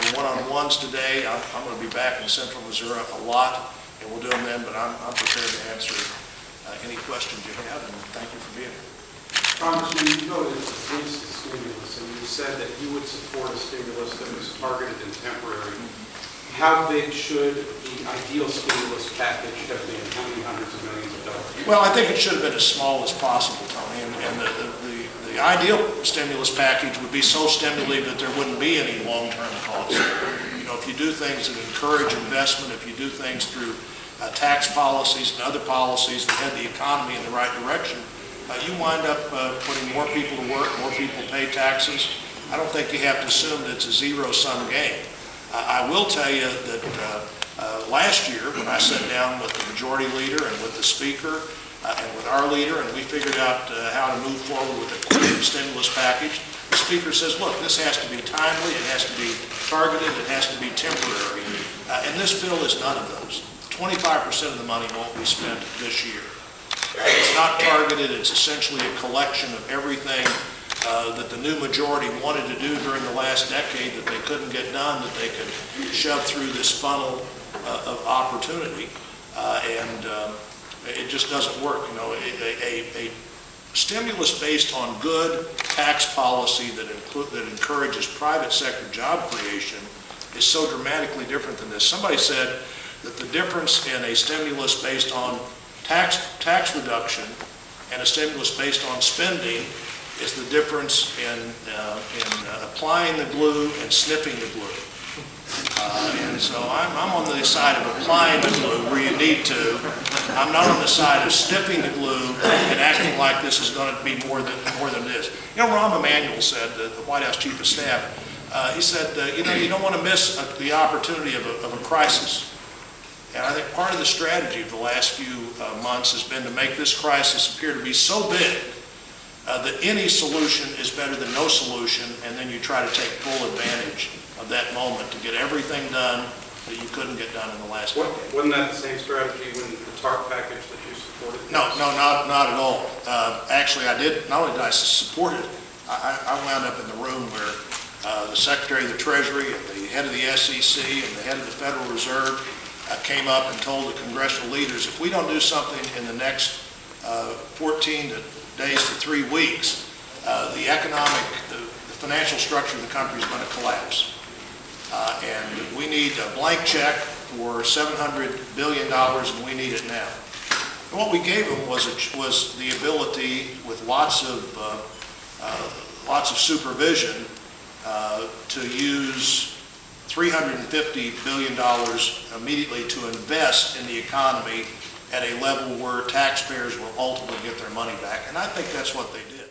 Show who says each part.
Speaker 1: for one-on-ones today. I'm going to be back in Central Missouri a lot, and we'll do them then, but I'm prepared to answer any questions you have, and thank you for being here.
Speaker 2: Congressman, you voted against the stimulus, and you said that you would support a stimulus that was targeted and temporary. How big should the ideal stimulus package have been? How many hundreds of millions of dollars?
Speaker 1: Well, I think it should have been as small as possible, Tony, and the ideal stimulus package would be so stimulative that there wouldn't be any long-term costs. You know, if you do things that encourage investment, if you do things through tax policies and other policies that head the economy in the right direction, you wind up putting more people to work, more people pay taxes. I don't think you have to assume that it's a zero-sum game. I will tell you that last year, when I sat down with the majority leader and with the speaker and with our leader, and we figured out how to move forward with a quick stimulus package, the speaker says, look, this has to be timely, it has to be targeted, it has to be temporary. And this bill is none of those. 25% of the money won't be spent this year. It's not targeted, it's essentially a collection of everything that the new majority wanted to do during the last decade that they couldn't get done, that they could shove through this funnel of opportunity, and it just doesn't work. You know, a stimulus based on good tax policy that encourages private sector job creation is so dramatically different than this. Somebody said that the difference in a stimulus based on tax reduction and a stimulus based on spending is the difference in applying the glue and sniffing the glue. And so I'm on the side of applying the glue where you need to. I'm not on the side of sniffing the glue and acting like this is going to be more than it is. You know, Rahm Emanuel said, the White House Chief of Staff, he said, you know, you don't want to miss the opportunity of a crisis. And I think part of the strategy of the last few months has been to make this crisis appear to be so big that any solution is better than no solution, and then you try to take full advantage of that moment to get everything done that you couldn't get done in the last decade.
Speaker 2: Wasn't that the same strategy when the TARP package that you supported?
Speaker 1: No, not at all. Actually, I did, not only did I support it, I wound up in the room where the Secretary of the Treasury and the head of the SEC and the head of the Federal Reserve came up and told the congressional leaders, if we don't do something in the next 14 days to 3 weeks, the financial structure of the country is going to collapse. And we need a blank check for $700 billion, and we need it now. And what we gave them was the ability, with lots of supervision, to use $350 billion immediately to invest in the economy at a level where taxpayers will ultimately get their money back. And I think that's what they did.